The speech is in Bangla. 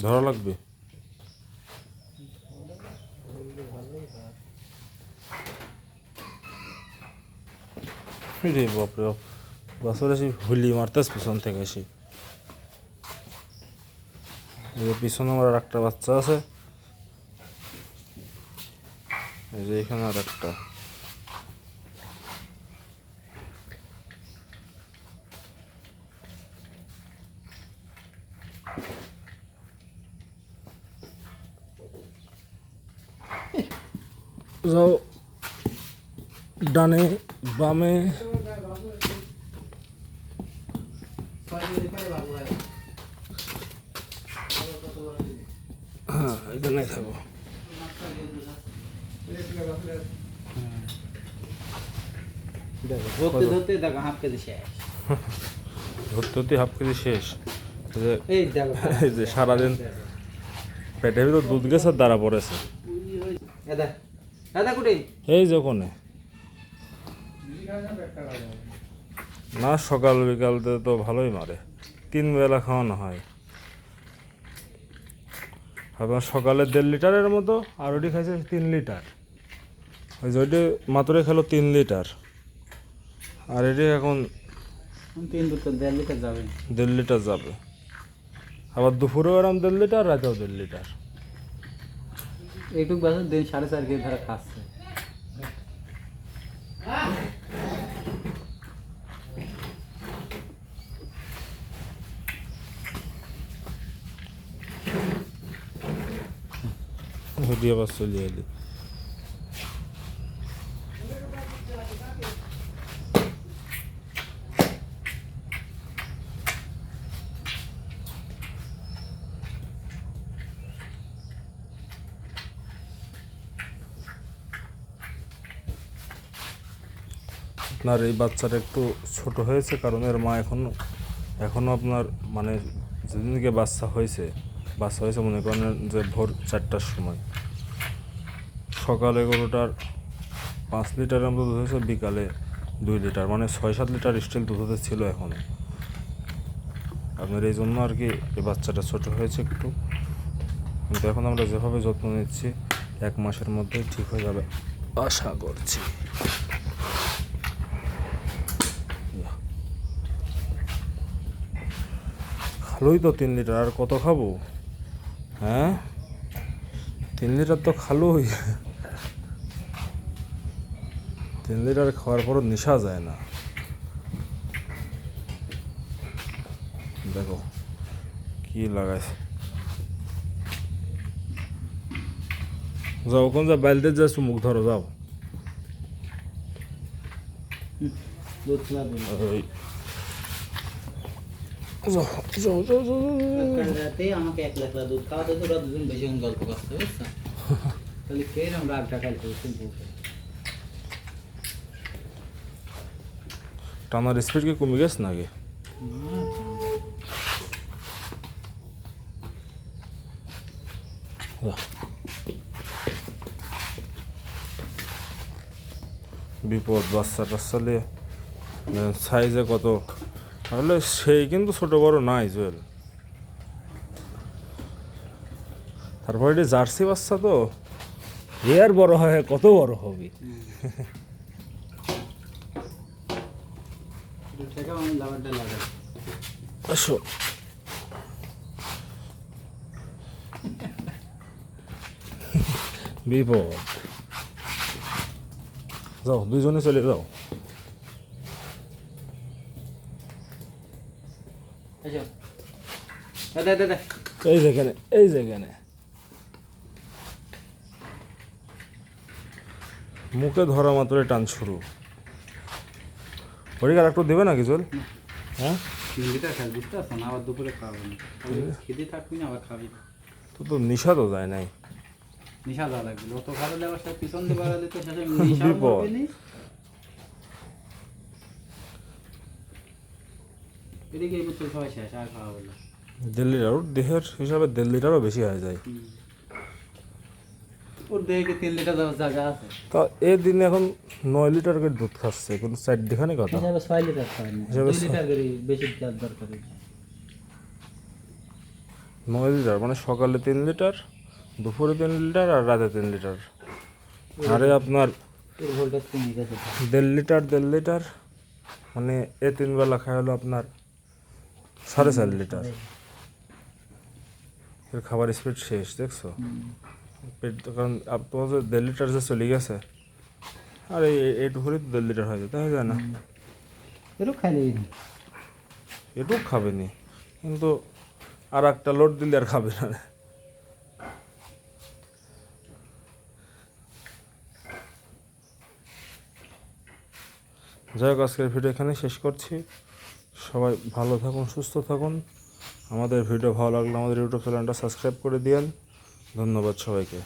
ধরা লাগবে। রে বাপরে বাপ, বছর এসে হুলি মারতেস পিছন থেকে এসে। পিছনে আমার আর একটা বাচ্চা আছে, এই যে এখানে আর একটা। যাও ডানে বামে, হ্যাঁ এখানে থাকো। ধরতে ধরতে দেখো হাফ কেজি শেষ। ধরতে ধরতে হাফ কেজি শেষ। এই দেখো এই যে সারাদিন পেটের ভিতর দুধ গেছে দ্বারা পড়েছে। দাদা দাদা কুটে এই যে ওখানে না, সকাল বিকাল তো ভালোই মারে, 3 বেলা খাওয়ানো হয়। আপনার সকালে 1.5 লিটারের মতো, আর ওটি খাইছে 3 লিটার। ওই যে ওইটি মাত্রই খেলো 3 লিটার, আর এটি এখন 3 বোতল 1.5 লিটার যাবে। 1.5 লিটার যাবে। আবার দুপুরেও আরাম 1.5 লিটার, রাতেও 1.5 লিটার। এইটুক বছর দিন 4.5 কেজি ধরে খাচ্ছে। ওটি আবার চলে এলি। আপনার এই বাচ্চাটা একটু ছোট হয়েছে, কারণ এর মা এখনও আপনার মানে যেদিনকে বাচ্চা হয়েছে মনে করেন যে ভোর 4টার সময়। সকালে গরুটার 5 লিটারের মতো দুধ হয়েছে, বিকালে 2 লিটার, মানে 6-7 লিটার স্টিল দুধ হতে ছিল এখনও। আপনার এই জন্য আর কি এই বাচ্চাটা ছোট হয়েছে একটু, কিন্তু এখন আমরা যেভাবে যত্ন নিচ্ছি 1 মাসের মধ্যেই ঠিক হয়ে যাবে আশা করছি। খালোই তো 3 লিটার, আর কত খাবো? হ্যাঁ 3 লিটার তো খালোই। 3 লিটার খাওয়ার পরও নেশা যায় না। দেখো কি লাগাইছে। যাও কোন যা বাইলতে যাচ্ছ, মুখ ধরো যাও। দুধ খাবে ওই যাও যাও যাও যাও। রাতে আমাকে 1 লাখ দুধ খাওয়াতে তো ওরা দুজন বেশি গল্প করছে বুঝছো। তাহলে ফের আমরা রাগটা কাল করছি। টানার স্পিড কি কমে গেছে নাকি? বিপদ বাচ্চা টাচ্চা নিয়ে, সাইজে কত, তাহলে সেই কিন্তু ছোট বড় নাই জুয়েল। তারপরে এটি জার্সি বাচ্চা তো, এ আর বড় হয় কত বড় হবে। আসো বিপদ, যাও দুজনে চলে যাও। এই যেখানে এই যেখানে মুখে ধরা মাত্রই টান শুরু। ওদিকে আর একটু দেবে নাকি জল? হ্যাঁ 3 লিটার খাই বুঝতে পারছো না, আবার দুপুরে খাওয়াবো না, খেতে থাকবি না আবার খাবি না। তো নিশা তো যায় নাই। নিশা যাওয়া লাগবে অত ভালো দেওয়ার সাথে পিছন দিয়ে বাড়ালে তো শেষে নিশা বিপদ। হবে নি। এদিকে এই বোতল সবাই শেষ আর খাওয়া বলে 1.5 লিটার, ওর দেহের হিসাবে 1.5 লিটারও বেশি হয়ে যায়। ওর দেহে 3 লিটার দেওয়ার জায়গা আছে। তা এই দিনে এখন 9 লিটার করে দুধ খাচ্ছে, কিন্তু 4 দেখানে কথা। হিসাবে 6 লিটার খায় না, হিসাবে 2 লিটার করে বেশি দেওয়ার দরকার। 9 লিটার মানে সকালে 3 লিটার, দুপুরে 3 লিটার আর রাতে 3 লিটার। আরে আপনার এর ভোল্টেজ কমে গেছে তো। 1.5 লিটার মানে 3 বেলা খাই হলো আপনার 4.5 লিটার। এর খাবার স্পিড শেষ দেখছো, পেট কারণ তোমার যে 1.5 লিটার যে চলে গেছে, আর এইটুকু হলেই তো 1.5 লিটার হয়ে যায়, তাই হয়ে যায় না? এরও খাইলে এটুক খাবে নি, কিন্তু আর একটা লোড দিলে আর খাবে না। যাই হোক, আজকের ভিডিও এখানে শেষ করছি। সবাই ভালো থাকুন, সুস্থ থাকুন। আমাদের ভিডিও ভালো লাগলে আমাদের ইউটিউব চ্যানেলটা সাবস্ক্রাইব করে দিয়েন। ধন্যবাদ সবাইকে।